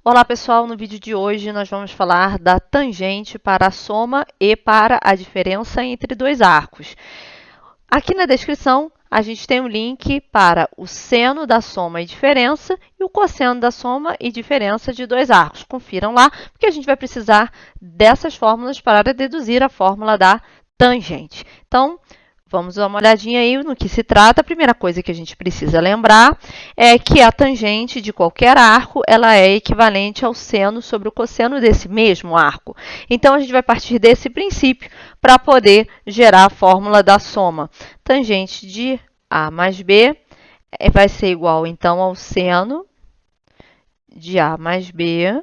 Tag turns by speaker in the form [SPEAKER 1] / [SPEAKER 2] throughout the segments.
[SPEAKER 1] Olá pessoal, no vídeo de hoje nós vamos falar da tangente para a soma e para a diferença entre dois arcos. Aqui na descrição a gente tem um link para o seno da soma e diferença e o cosseno da soma e diferença de dois arcos. Confiram lá, porque a gente vai precisar dessas fórmulas para deduzir a fórmula da tangente. Então, vamos dar uma olhadinha aí no que se trata. A primeira coisa que a gente precisa lembrar é que a tangente de qualquer arco ela é equivalente ao seno sobre o cosseno desse mesmo arco. Então, a gente vai partir desse princípio para poder gerar a fórmula da soma. Tangente de A mais B vai ser igual, então, ao seno de A mais B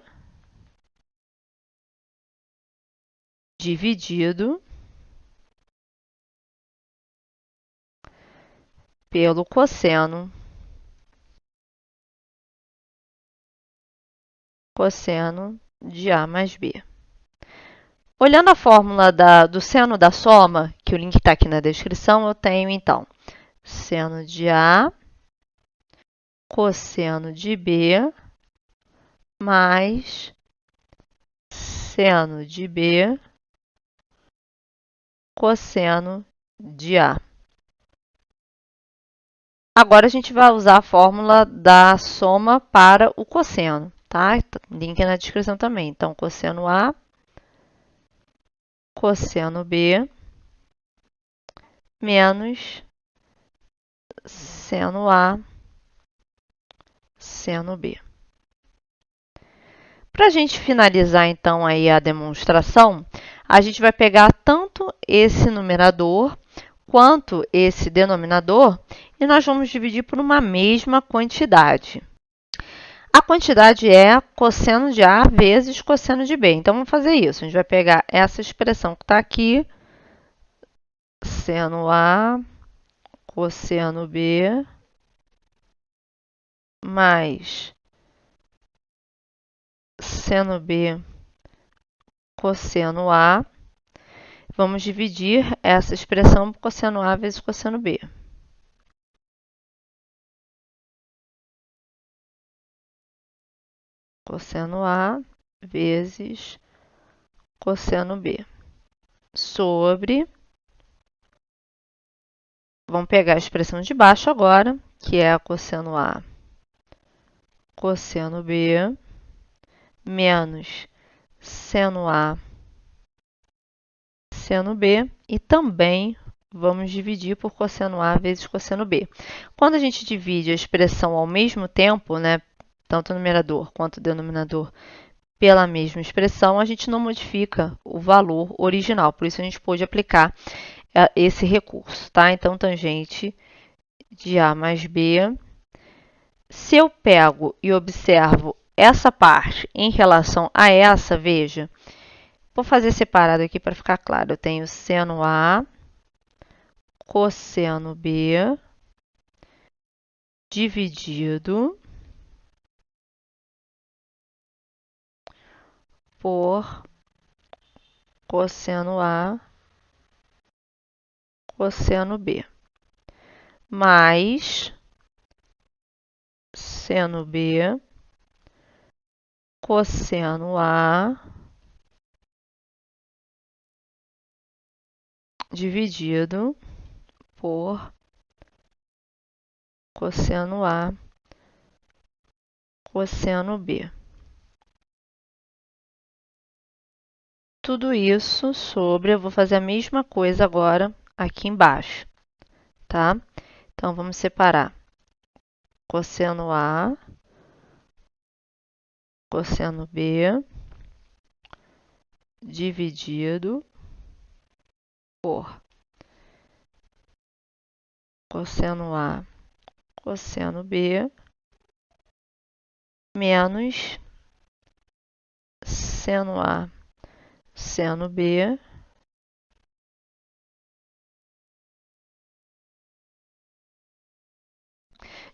[SPEAKER 1] dividido pelo cosseno de A mais B. Olhando a fórmula do seno da soma, que o link está aqui na descrição, eu tenho, então, seno de A cosseno de B mais seno de B cosseno de A. Agora, a gente vai usar a fórmula da soma para o cosseno, tá? Link na descrição também. Então, cosseno A, cosseno B, menos seno A, seno B. Para a gente finalizar, então, aí a demonstração, a gente vai pegar tanto esse numerador quanto esse denominador e nós vamos dividir por uma mesma quantidade. A quantidade é cosseno de A vezes cosseno de B. Então, vamos fazer isso. A gente vai pegar essa expressão que está aqui, seno A cosseno B mais seno B cosseno A. Vamos dividir essa expressão por cosseno A vezes cosseno B. Cosseno A vezes cosseno B. Sobre... Vamos pegar a expressão de baixo agora, que é a cosseno A cosseno B menos seno A seno B e também vamos dividir por cosseno A vezes cosseno B. Quando a gente divide a expressão ao mesmo tempo, né, tanto o numerador quanto o denominador, pela mesma expressão, a gente não modifica o valor original. Por isso, a gente pôde aplicar esse recurso, tá? Então, tangente de A mais B. Se eu pego e observo essa parte em relação a essa, veja, vou fazer separado aqui para ficar claro. Eu tenho seno A cosseno B dividido por cosseno A cosseno B mais seno B cosseno A dividido por cosseno A cosseno B. Tudo isso sobre, eu vou fazer a mesma coisa agora aqui embaixo, tá? Então, vamos separar cosseno A, cosseno B, dividido por cosseno A, cosseno B, menos seno A, seno B,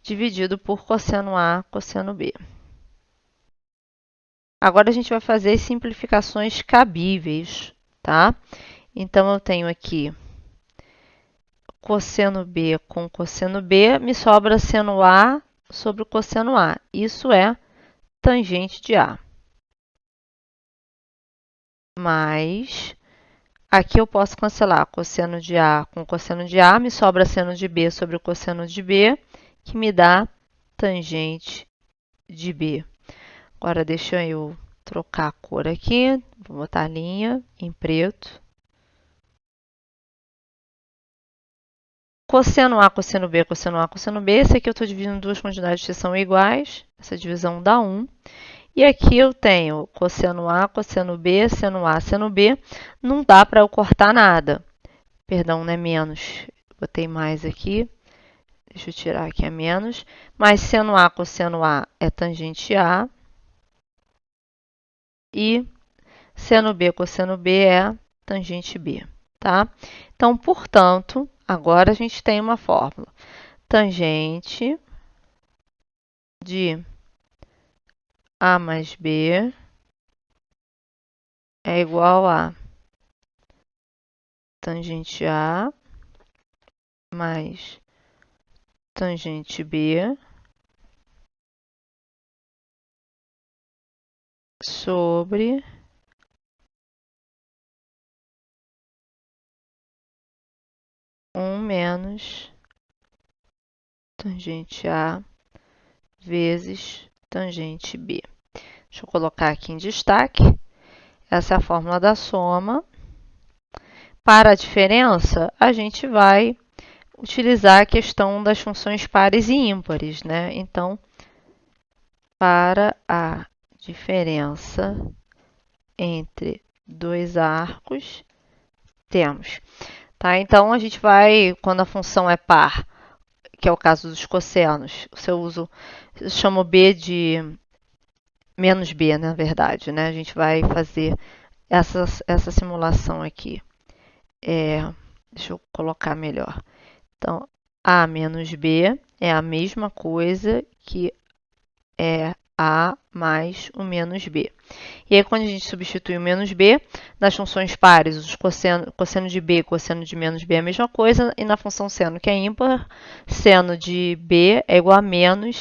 [SPEAKER 1] dividido por cosseno A, cosseno B. Agora, a gente vai fazer as simplificações cabíveis, tá? Então, eu tenho aqui cosseno B com cosseno B, me sobra seno A sobre o cosseno A. Isso é tangente de A. Mais, aqui eu posso cancelar cosseno de A com cosseno de A, me sobra seno de B sobre o cosseno de B, que me dá tangente de B. Agora, deixa eu trocar a cor aqui, vou botar a linha em preto. Cosseno A, cosseno B, cosseno A, cosseno B. Esse aqui eu estou dividindo duas quantidades que são iguais. Essa divisão dá 1. E aqui eu tenho cosseno A, cosseno B, seno A, seno B. Não dá para eu cortar nada. Perdão, não é menos. Botei mais aqui. Deixa eu tirar aqui a menos. Mas seno A, cosseno A é tangente A. E seno B, cosseno B é tangente B, tá? Então, portanto, agora a gente tem uma fórmula. Tangente de A mais B é igual a tangente A mais tangente B sobre menos tangente A vezes tangente B. Deixa eu colocar aqui em destaque. Essa é a fórmula da soma. Para a diferença, a gente vai utilizar a questão das funções pares e ímpares, né? Então, para a diferença entre dois arcos, temos. Tá? Então, a gente vai, quando a função é par, que é o caso dos cossenos, eu chamo B de menos B, na verdade, né? A gente vai fazer essa simulação aqui. Deixa eu colocar melhor. Então, A menos B é a mesma coisa que A mais o menos B. E aí, quando a gente substitui o menos B, nas funções pares, os cosseno de B e cosseno de menos B é a mesma coisa, e na função seno, que é ímpar, seno de B é igual a menos,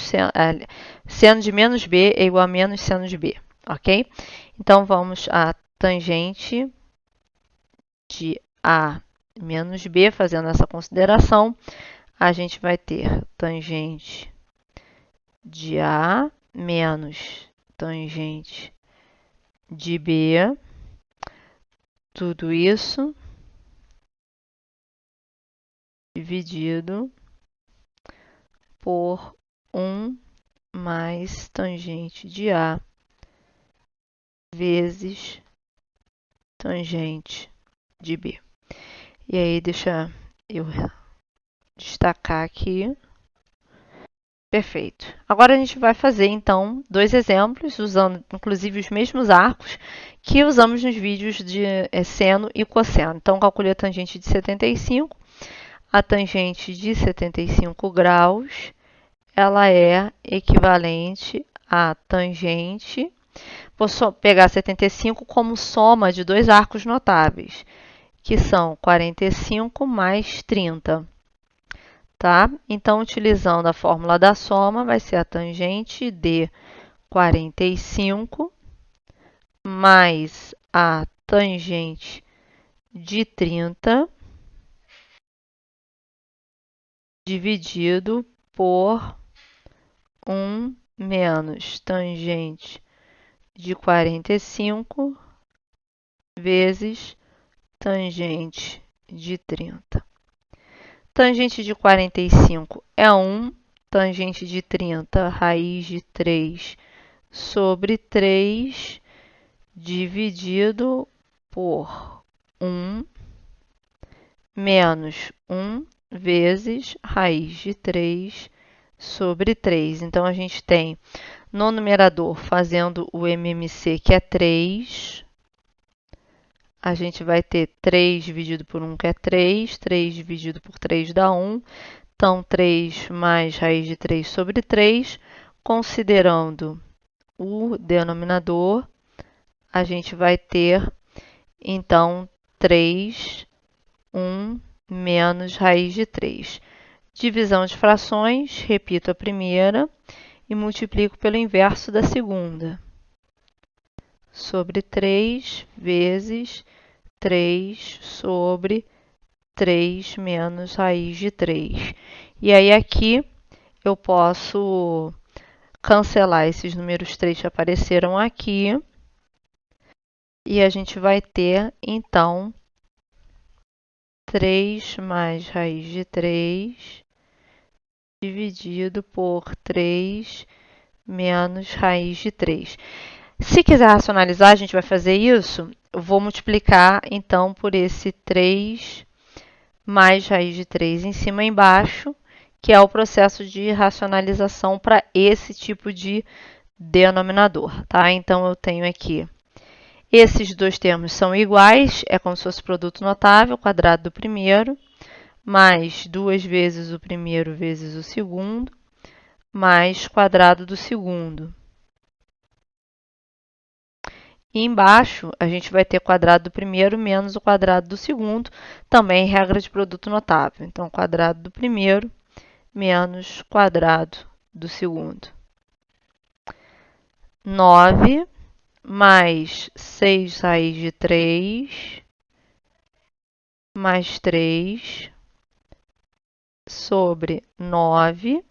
[SPEAKER 1] seno de menos B é igual a menos seno de B, ok? Então, vamos a tangente de A menos B, fazendo essa consideração, a gente vai ter tangente de A menos tangente de B, tudo isso dividido por 1 mais tangente de A vezes tangente de B. E aí, deixa eu destacar aqui. Perfeito. Agora a gente vai fazer, então, dois exemplos, usando inclusive os mesmos arcos que usamos nos vídeos de seno e cosseno. Então, calcule a tangente de 75. A tangente de 75 graus, ela é equivalente à tangente. Vou pegar 75 como soma de dois arcos notáveis, que são 45 mais 30. Tá? Então, utilizando a fórmula da soma, vai ser a tangente de 45 mais a tangente de 30 dividido por 1 menos tangente de 45 vezes tangente de 30. Tangente de 45 é 1, tangente de 30, raiz de 3 sobre 3, dividido por 1, menos 1 vezes raiz de 3 sobre 3. Então, a gente tem no numerador, fazendo o MMC, que é 3, a gente vai ter 3 dividido por 1, que é 3. 3 dividido por 3 dá 1. Então, 3 mais raiz de 3 sobre 3. Considerando o denominador, a gente vai ter, então, 3, 1 menos raiz de 3. Divisão de frações, repito a primeira. e multiplico pelo inverso da segunda. Sobre 3 vezes 3 sobre 3 menos raiz de 3. E aí aqui eu posso cancelar esses números 3 que apareceram aqui. E a gente vai ter, então, 3 mais raiz de 3 dividido por 3 menos raiz de 3. Se quiser racionalizar, a gente vai fazer isso. Eu vou multiplicar, então, por esse 3 mais raiz de 3 em cima e embaixo, que é o processo de racionalização para esse tipo de denominador, tá? Então, eu tenho aqui, esses dois termos são iguais, é como se fosse produto notável, quadrado do primeiro, mais 2 vezes o primeiro vezes o segundo, mais quadrado do segundo. E embaixo, a gente vai ter quadrado do primeiro menos o quadrado do segundo, também regra de produto notável. Então, quadrado do primeiro menos quadrado do segundo. 9 mais 6 raiz de 3 mais 3 sobre 9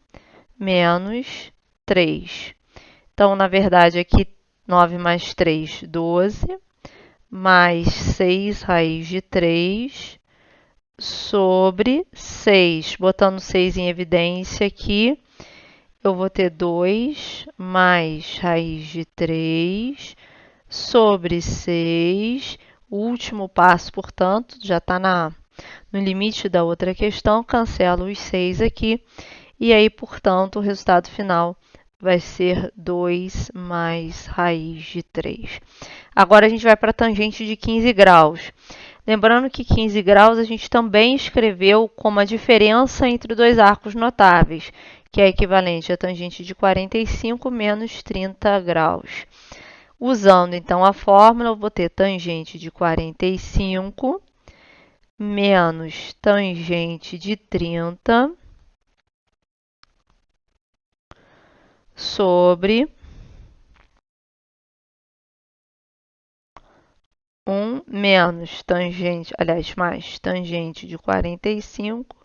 [SPEAKER 1] menos 3. Então, na verdade, aqui 9 mais 3, 12, mais 6 raiz de 3 sobre 6. Botando 6 em evidência aqui, eu vou ter 2 mais raiz de 3 sobre 6. O último passo, portanto, já está no limite da outra questão, cancelo os 6 aqui. E aí, portanto, o resultado final vai ser 2 mais raiz de 3. Agora a gente vai para a tangente de 15 graus. Lembrando que 15 graus a gente também escreveu como a diferença entre dois arcos notáveis, que é equivalente à tangente de 45 menos 30 graus. Usando, então, a fórmula, eu vou ter tangente de 45 menos tangente de 30 sobre 1 menos tangente, aliás, mais tangente de 45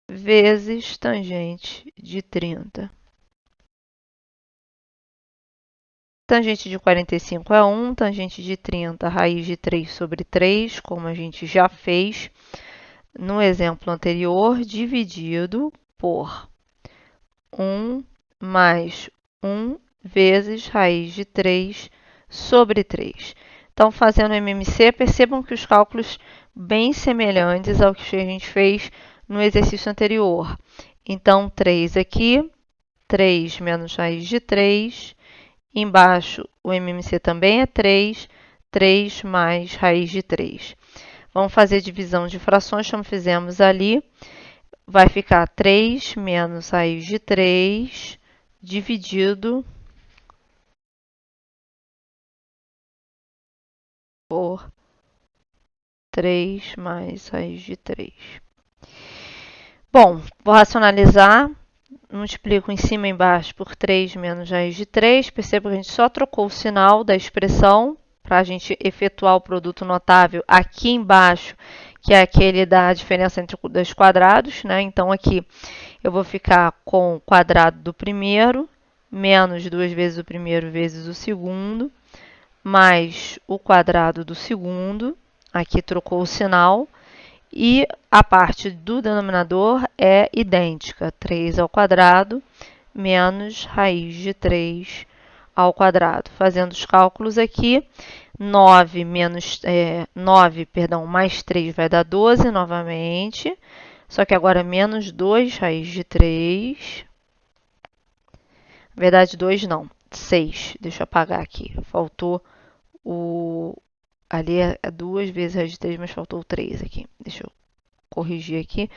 [SPEAKER 1] vezes tangente de 30. Tangente de 45 é 1, tangente de 30, raiz de 3 sobre 3, como a gente já fez no exemplo anterior, dividido por 1 mais 1 vezes raiz de 3 sobre 3. Então, fazendo MMC, percebam que os cálculos bem semelhantes ao que a gente fez no exercício anterior. Então, 3 aqui, 3 menos raiz de 3. Embaixo, o MMC também é 3, 3 mais raiz de 3. Vamos fazer divisão de frações, como fizemos ali. Vai ficar 3 menos raiz de 3 dividido por 3 mais raiz de 3. Bom, vou racionalizar. Multiplico em cima e embaixo por 3 menos raiz de 3. Perceba que a gente só trocou o sinal da expressão para a gente efetuar o produto notável aqui embaixo, que é aquele da diferença entre os dois quadrados, né? Então, aqui eu vou ficar com o quadrado do primeiro, menos 2 vezes o primeiro vezes o segundo, mais o quadrado do segundo. Aqui trocou o sinal. E a parte do denominador é idêntica, 3 ao quadrado menos raiz de 3 ao quadrado. Fazendo os cálculos aqui, 9 mais 3 vai dar 12 novamente, só que agora menos 2 raiz de 3. Na verdade, 2 não, 6. Deixa eu apagar aqui. Faltou o... Ali é 2 vezes raiz de 3, mas faltou o 3 aqui. Deixa eu corrigir aqui.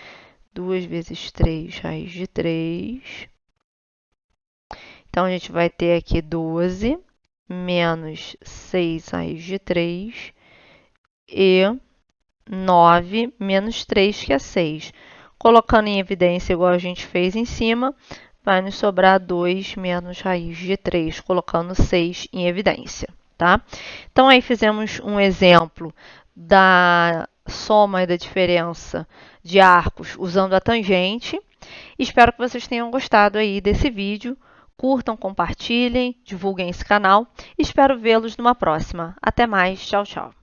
[SPEAKER 1] 2 vezes 3 raiz de 3. Então, a gente vai ter aqui 12 menos 6 raiz de 3 e 9 menos 3, que é 6. Colocando em evidência, igual a gente fez em cima, vai nos sobrar 2 menos raiz de 3, colocando 6 em evidência, tá? Então, aí fizemos um exemplo da soma e da diferença de arcos usando a tangente. Espero que vocês tenham gostado aí desse vídeo. Curtam, compartilhem, divulguem esse canal. Espero vê-los numa próxima. Até mais. Tchau, tchau.